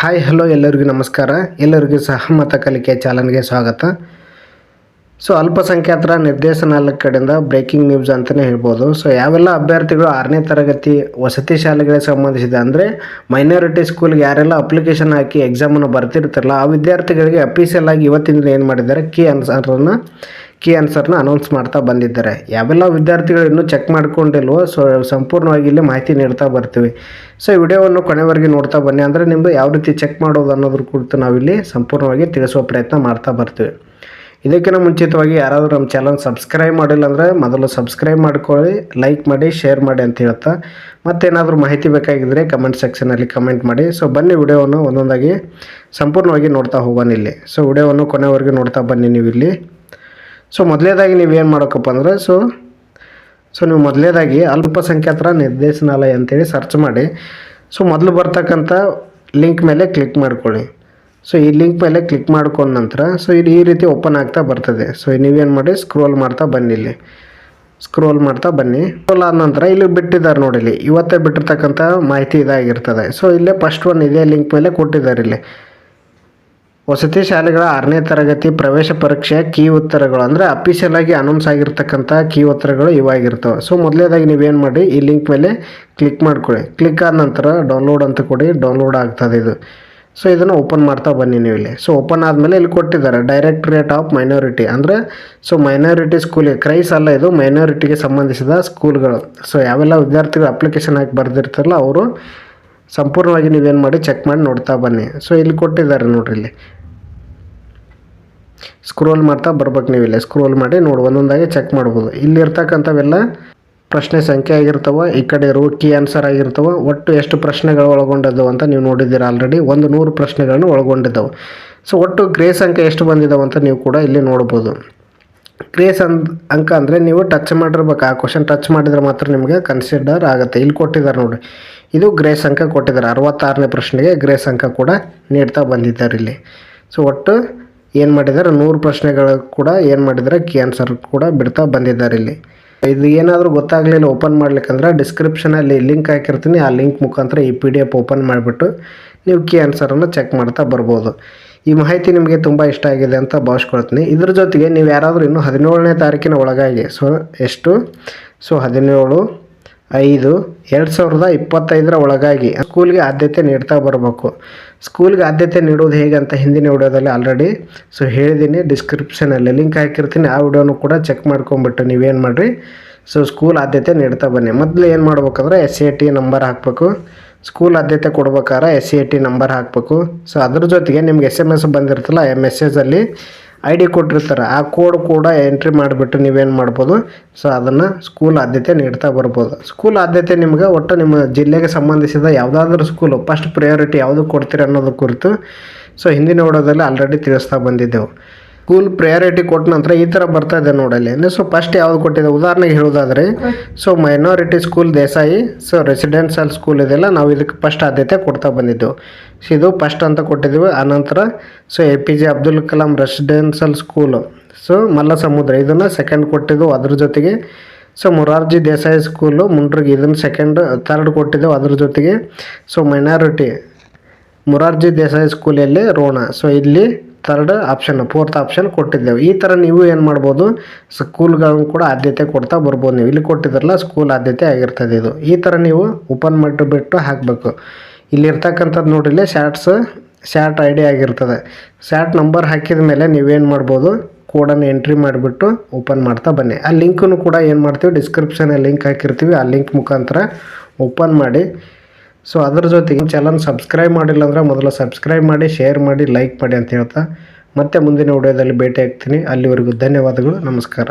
Hi hello ಎಲ್ಲರಿಗೂ ನಮಸ್ಕಾರ. ಎಲ್ಲರಿಗೂ ಸಹಮತ ಕಲಿಕೆ ಚಾನಲ್ಗೆ ಸ್ವಾಗತ. ಅಲ್ಪಸಂಖ್ಯಾತರ ನಿರ್ದೇಶನಾಲಯ ಕಡೆಯಿಂದ ಬ್ರೇಕಿಂಗ್ ನ್ಯೂಸ್ ಅಂತಲೇ ಹೇಳ್ಬೋದು. ಯಾವೆಲ್ಲ ಅಭ್ಯರ್ಥಿಗಳು 6ನೇ ತರಗತಿ ವಸತಿ ಶಾಲೆಗಳಿಗೆ ಸಂಬಂಧಿಸಿದೆ ಅಂದರೆ ಮೈನಾರಿಟಿ ಸ್ಕೂಲ್ಗೆ ಯಾರೆಲ್ಲ ಅಪ್ಲಿಕೇಶನ್ ಹಾಕಿ ಎಕ್ಸಾಮನ್ನು ಬರ್ತಿರ್ತಾರಲ್ಲ ಆ ವಿದ್ಯಾರ್ಥಿಗಳಿಗೆ ಅಫೀಷಿಯಲ್ ಆಗಿ ಇವತ್ತಿನ ಏನು ಮಾಡಿದ್ದಾರೆ ಕೀ ಆನ್ಸರ್ನ ಅನೌನ್ಸ್ ಮಾಡ್ತಾ ಬಂದಿದ್ದಾರೆ. ಯಾವೆಲ್ಲ ವಿದ್ಯಾರ್ಥಿಗಳು ಇನ್ನೂ ಚೆಕ್ ಮಾಡ್ಕೊಂಡಿಲ್ವೋ ಸಂಪೂರ್ಣವಾಗಿ ಇಲ್ಲಿ ಮಾಹಿತಿ ನೀಡ್ತಾ ಬರ್ತೀವಿ. ಈ ವಿಡಿಯೋವನ್ನು ಕೊನೆವರೆಗೆ ನೋಡ್ತಾ ಬನ್ನಿ. ಅಂದರೆ ನಿಮ್ಮದು ಯಾವ ರೀತಿ ಚೆಕ್ ಮಾಡೋದು ಅನ್ನೋದ್ರ ಕುರಿತು ನಾವಿಲ್ಲಿ ಸಂಪೂರ್ಣವಾಗಿ ತಿಳಿಸುವ ಪ್ರಯತ್ನ ಮಾಡ್ತಾ ಬರ್ತೀವಿ. ಇದಕ್ಕಿಂತ ಮುಂಚಿತವಾಗಿ ಯಾರಾದರೂ ನಮ್ಮ ಚಾನಲ್ ಸಬ್ಸ್ಕ್ರೈಬ್ ಮಾಡಿಲ್ಲ ಅಂದರೆ ಮೊದಲು ಸಬ್ಸ್ಕ್ರೈಬ್ ಮಾಡ್ಕೊಳ್ಳಿ, ಲೈಕ್ ಮಾಡಿ, ಶೇರ್ ಮಾಡಿ ಅಂತ ಹೇಳ್ತಾ ಮತ್ತೇನಾದರೂ ಮಾಹಿತಿ ಬೇಕಾಗಿದ್ದರೆ ಕಮೆಂಟ್ ಸೆಕ್ಷನಲ್ಲಿ ಕಮೆಂಟ್ ಮಾಡಿ. ಬನ್ನಿ ವಿಡಿಯೋವನ್ನು ಒಂದೊಂದಾಗಿ ಸಂಪೂರ್ಣವಾಗಿ ನೋಡ್ತಾ ಹೋಗೋಣ ಇಲ್ಲಿ. ವಿಡಿಯೋವನ್ನು ಕೊನೆವರೆಗೆ ನೋಡ್ತಾ ಬನ್ನಿ ನೀವು ಇಲ್ಲಿ. ಮೊದಲೇದಾಗಿ ನೀವೇನು ಮಾಡೋಕ್ಕಪ್ಪ ಅಂದರೆ ನೀವು ಮೊದಲೇದಾಗಿ ಅಲ್ಪಸಂಖ್ಯಾತರ ನಿರ್ದೇಶನಾಲಯ ಅಂತೇಳಿ ಸರ್ಚ್ ಮಾಡಿ ಮೊದಲು ಬರ್ತಕ್ಕಂಥ ಲಿಂಕ್ ಮೇಲೆ ಕ್ಲಿಕ್ ಮಾಡ್ಕೊಳ್ಳಿ. ಈ ಲಿಂಕ್ ಮೇಲೆ ಕ್ಲಿಕ್ ಮಾಡ್ಕೊಂಡ ನಂತರ ಇದು ಈ ರೀತಿ ಓಪನ್ ಆಗ್ತಾ ಬರ್ತದೆ. ನೀವೇನು ಮಾಡಿ ಸ್ಕ್ರೋಲ್ ಮಾಡ್ತಾ ಬನ್ನಿ ಇಲ್ಲಿ. ಸ್ಕ್ರೋಲ್ ಆದ ನಂತರ ಇಲ್ಲಿ ಬಿಟ್ಟಿದ್ದಾರೆ ನೋಡಿ, ಇಲ್ಲಿ ಇವತ್ತೇ ಬಿಟ್ಟಿರ್ತಕ್ಕಂಥ ಮಾಹಿತಿ ಇದಾಗಿರ್ತದೆ. ಇಲ್ಲೇ ಫಸ್ಟ್ ಒನ್ ಇದೇ ಲಿಂಕ್ ಮೇಲೆ ಕೊಟ್ಟಿದ್ದಾರೆ ಇಲ್ಲಿ ವಸತಿ ಶಾಲೆಗಳ 6ನೇ ತರಗತಿ ಪ್ರವೇಶ ಪರೀಕ್ಷೆಯ ಕೀ ಉತ್ತರಗಳು ಅಂದರೆ ಅಫಿಷಿಯಲ್ ಆಗಿ ಅನೌನ್ಸ್ ಆಗಿರ್ತಕ್ಕಂಥ ಕೀ ಉತ್ತರಗಳು ಇವಾಗಿರ್ತವೆ. ಮೊದಲೇದಾಗಿ ನೀವೇನು ಮಾಡಿ ಈ ಲಿಂಕ್ ಮೇಲೆ ಕ್ಲಿಕ್ ಮಾಡ್ಕೊಳ್ಳಿ. ಕ್ಲಿಕ್ ಆದ ನಂತರ ಡೌನ್ಲೋಡ್ ಅಂತ ಕೊಡಿ, ಡೌನ್ಲೋಡ್ ಆಗ್ತದೆ ಇದು. ಇದನ್ನು ಓಪನ್ ಮಾಡ್ತಾ ಬನ್ನಿ ನೀವು ಇಲ್ಲಿ. ಓಪನ್ ಆದಮೇಲೆ ಇಲ್ಲಿ ಕೊಟ್ಟಿದ್ದಾರೆ ಡೈರೆಕ್ಟರೇಟ್ ಆಫ್ ಮೈನಾರಿಟಿ ಅಂದರೆ ಮೈನಾರಿಟಿ ಸ್ಕೂಲಿಗೆ ಕ್ರೈಸ್ ಅಲ್ಲ, ಇದು ಮೈನಾರಿಟಿಗೆ ಸಂಬಂಧಿಸಿದ ಸ್ಕೂಲ್ಗಳು. ಯಾವೆಲ್ಲ ವಿದ್ಯಾರ್ಥಿಗಳು ಅಪ್ಲಿಕೇಶನ್ ಹಾಕಿ ಬರೆದಿರ್ತಾರಲ್ಲ ಅವರು ಸಂಪೂರ್ಣವಾಗಿ ನೀವೇನು ಮಾಡಿ ಚೆಕ್ ಮಾಡಿ ನೋಡ್ತಾ ಬನ್ನಿ. ಇಲ್ಲಿ ಕೊಟ್ಟಿದ್ದಾರೆ ನೋಡ್ರಿ, ಇಲ್ಲಿ ಸ್ಕ್ರೋಲ್ ಮಾಡ್ತಾ ಬರ್ಬೇಕು ನೀವು ಇಲ್ಲಿ. ಸ್ಕ್ರೋಲ್ ಮಾಡಿ ನೋಡಿ ಒಂದೊಂದಾಗಿ ಚೆಕ್ ಮಾಡ್ಬೋದು. ಇಲ್ಲಿರ್ತಕ್ಕಂಥವೆಲ್ಲ ಪ್ರಶ್ನೆ ಸಂಖ್ಯೆ ಆಗಿರ್ತವೆ, ಈ ಕಡೆ ಕೀ ಆನ್ಸರ್ ಆಗಿರ್ತವೆ. ಒಟ್ಟು ಎಷ್ಟು ಪ್ರಶ್ನೆಗಳು ಒಳಗೊಂಡಿದ್ದವು ಅಂತ ನೀವು ನೋಡಿದ್ದೀರ ಆಲ್ರೆಡಿ. 100 ಪ್ರಶ್ನೆಗಳನ್ನು ಒಳಗೊಂಡಿದ್ದವು. ಒಟ್ಟು ಗ್ರೇಸ್ ಅಂಕ ಎಷ್ಟು ಬಂದಿದ್ದಾವೆ ಅಂತ ನೀವು ಕೂಡ ಇಲ್ಲಿ ನೋಡ್ಬೋದು. ಗ್ರೇಸ್ ಅಂಕ ಅಂದರೆ ನೀವು ಟಚ್ ಮಾಡಿರ್ಬೇಕು, ಆ ಕ್ವಶನ್ ಟಚ್ ಮಾಡಿದರೆ ಮಾತ್ರ ನಿಮಗೆ ಕನ್ಸಿಡರ್ ಆಗುತ್ತೆ. ಇಲ್ಲಿ ಕೊಟ್ಟಿದ್ದಾರೆ ನೋಡಿ, ಇದು ಗ್ರೇಸ್ ಅಂಕ ಕೊಟ್ಟಿದ್ದಾರೆ. 66ನೇ ಪ್ರಶ್ನೆಗೆ ಗ್ರೇಸ್ ಅಂಕ ಕೂಡ ನೀಡ್ತಾ ಬಂದಿದ್ದಾರೆ ಇಲ್ಲಿ. ಒಟ್ಟು ಏನು ಮಾಡಿದ್ದಾರೆ 100 ಪ್ರಶ್ನೆಗಳು ಕೂಡ ಏನು ಮಾಡಿದ್ದಾರೆ ಕೀ ಆನ್ಸರ್ ಕೂಡ ಬಿಡ್ತಾ ಬಂದಿದ್ದಾರೆ ಇಲ್ಲಿ. ಇದು ಏನಾದರೂ ಗೊತ್ತಾಗಲಿಲ್ಲ ಓಪನ್ ಮಾಡ್ಲಿಕ್ಕಂದ್ರೆ ಡಿಸ್ಕ್ರಿಪ್ಷನಲ್ಲಿ ಲಿಂಕ್ ಹಾಕಿರ್ತೀನಿ, ಆ ಲಿಂಕ್ ಮುಖಾಂತರ ಈ PDF ಓಪನ್ ಮಾಡಿಬಿಟ್ಟು ನೀವು ಕೀ ಆನ್ಸರನ್ನು ಚೆಕ್ ಮಾಡ್ತಾ ಬರ್ಬೋದು. ಈ ಮಾಹಿತಿ ನಿಮಗೆ ತುಂಬ ಇಷ್ಟ ಆಗಿದೆ ಅಂತ ಭಾವಿಸ್ಕೊಳ್ತೀನಿ. ಇದ್ರ ಜೊತೆಗೆ ನೀವು ಯಾರಾದರೂ ಇನ್ನೂ 17ನೇ ತಾರೀಕಿನ ಒಳಗಾಗಿ ಎಷ್ಟು 17/5/2025 ಒಳಗಾಗಿ ಸ್ಕೂಲ್ಗೆ ಆದ್ಯತೆ ನೀಡ್ತಾ ಬರಬೇಕು. ಸ್ಕೂಲ್ಗೆ ಆದ್ಯತೆ ನೀಡೋದು ಹೇಗೆ ಅಂತ ಹಿಂದಿನ ವಿಡಿಯೋದಲ್ಲಿ ಆಲ್ರೆಡಿ ಹೇಳಿದ್ದೀನಿ, ಡಿಸ್ಕ್ರಿಪ್ಷನಲ್ಲಿ ಲಿಂಕ್ ಹಾಕಿರ್ತೀನಿ. ಆ ವಿಡಿಯೋನು ಕೂಡ ಚೆಕ್ ಮಾಡ್ಕೊಂಬಿಟ್ಟು ನೀವೇನು ಮಾಡಿರಿ ಸ್ಕೂಲ್ ಆದ್ಯತೆ ನೀಡ್ತಾ ಬನ್ನಿ. ಮೊದಲು ಏನು ಮಾಡ್ಬೇಕಂದ್ರೆ SAT ನಂಬರ್ ಹಾಕಬೇಕು. ಸ್ಕೂಲ್ ಆದ್ಯತೆ ಕೊಡ್ಬೇಕಾದ್ರೆ SAT ನಂಬರ್ ಹಾಕಬೇಕು. ಅದ್ರ ಜೊತೆಗೆ ನಿಮ್ಗೆ SMS ಬಂದಿರ್ತಲ್ಲ, ಆ ಮೆಸೇಜಲ್ಲಿ ID ಕೊಟ್ಟಿರ್ತಾರೆ, ಆ ಕೋಡ್ ಕೂಡ ಎಂಟ್ರಿ ಮಾಡಿಬಿಟ್ಟು ನೀವೇನು ಮಾಡ್ಬೋದು ಅದನ್ನು ಸ್ಕೂಲ್ ಆದ್ಯತೆ ನೀಡ್ತಾ ಬರ್ಬೋದು. ಸ್ಕೂಲ್ ಆದ್ಯತೆ ನಿಮ್ಗೆ ಒಟ್ಟು ನಿಮ್ಮ ಜಿಲ್ಲೆಗೆ ಸಂಬಂಧಿಸಿದ ಯಾವುದಾದ್ರೂ ಸ್ಕೂಲು ಫಸ್ಟ್ ಪ್ರಯಾರಿಟಿ ಯಾವುದು ಕೊಡ್ತೀರಿ ಅನ್ನೋದು ಕುರಿತು ಹಿಂದಿನ ವಿಡಿಯೋದಲ್ಲಿ ಆಲ್ರೆಡಿ ತಿಳಿಸ್ತಾ ಬಂದಿದ್ದೆವು. ಸ್ಕೂಲ್ ಪ್ರಯಾರಿಟಿ ಕೊಟ್ಟ ನಂತರ ಈ ಥರ ಬರ್ತಾ ಇದೆ ನೋಡಲ್ಲಿ. ಫಸ್ಟ್ ಯಾವುದು ಕೊಟ್ಟಿದೆ ಉದಾಹರಣೆಗೆ ಹೇಳೋದಾದರೆ minority school Desai residential school ಇದೆಲ್ಲ, ನಾವು ಇದಕ್ಕೆ ಫಸ್ಟ್ ಆದ್ಯತೆ ಕೊಡ್ತಾ ಬಂದಿದ್ದೆವು. ಇದು ಫಸ್ಟ್ ಅಂತ ಕೊಟ್ಟಿದ್ದೀವಿ. ಆನಂತರ APJ Abdul Kalam residential school Malla Samudra ಇದನ್ನು ಸೆಕೆಂಡ್ ಕೊಟ್ಟಿದ್ದೆವು. ಅದ್ರ ಜೊತೆಗೆ ಮೊರಾರ್ಜಿ ದೇಸಾಯಿ ಸ್ಕೂಲು ಮುಂಡ್ರಿಗೆ ಇದನ್ನು ಥರ್ಡ್ ಕೊಟ್ಟಿದ್ದೆವು. ಅದ್ರ ಜೊತೆಗೆ ಮೈನಾರಿಟಿ ಮೊರಾರ್ಜಿ ದೇಸಾಯಿ ಸ್ಕೂಲಲ್ಲಿ ರೋಣ ಇಲ್ಲಿ ಥರ್ಡ್ ಆಪ್ಷನ್, ಫೋರ್ತ್ ಆಪ್ಷನ್ ಕೊಟ್ಟಿದ್ದೆವು. ಈ ಥರ ನೀವು ಏನು ಮಾಡ್ಬೋದು ಸ್ಕೂಲ್ಗಳನ್ನು ಕೂಡ ಆದ್ಯತೆ ಕೊಡ್ತಾ ಬರ್ಬೋದು. ನೀವು ಇಲ್ಲಿ ಕೊಟ್ಟಿದ್ರಲ್ಲ ಸ್ಕೂಲ್ ಆದ್ಯತೆ ಆಗಿರ್ತದೆ ಇದು. ಈ ಥರ ನೀವು ಓಪನ್ ಮಾಡಿಬಿಟ್ಟು ಹಾಕಬೇಕು. ಇಲ್ಲಿರ್ತಕ್ಕಂಥದ್ದು ನೋಡಿಲ್ಲಿ ಶಾರ್ಟ್ ID ಆಗಿರ್ತದೆ. ಶಾರ್ಟ್ ನಂಬರ್ ಹಾಕಿದ ಮೇಲೆ ನೀವೇನು ಮಾಡ್ಬೋದು ಕೋಡನ್ನು ಎಂಟ್ರಿ ಮಾಡಿಬಿಟ್ಟು ಓಪನ್ ಮಾಡ್ತಾ ಬನ್ನಿ. ಆ ಲಿಂಕನ್ನು ಕೂಡ ಏನು ಮಾಡ್ತೀವಿ ಡಿಸ್ಕ್ರಿಪ್ಷನಲ್ಲಿ ಲಿಂಕ್ ಹಾಕಿರ್ತೀವಿ, ಆ ಲಿಂಕ್ ಮುಖಾಂತರ ಓಪನ್ ಮಾಡಿ. ಅದ್ರ ಜೊತೆಗೆ ಚಾನಲ್ ಸಬ್ಸ್ಕ್ರೈಬ್ ಮಾಡಿಲ್ಲ ಅಂದರೆ ಮೊದಲು ಸಬ್ಸ್ಕ್ರೈಬ್ ಮಾಡಿ, ಶೇರ್ ಮಾಡಿ, ಲೈಕ್ ಮಾಡಿ ಅಂತ ಹೇಳ್ತಾ ಮತ್ತೆ ಮುಂದಿನ ವಿಡಿಯೋದಲ್ಲಿ ಭೇಟಿ ಆಗ್ತೀನಿ. ಅಲ್ಲಿವರೆಗೂ ಧನ್ಯವಾದಗಳು, ನಮಸ್ಕಾರ.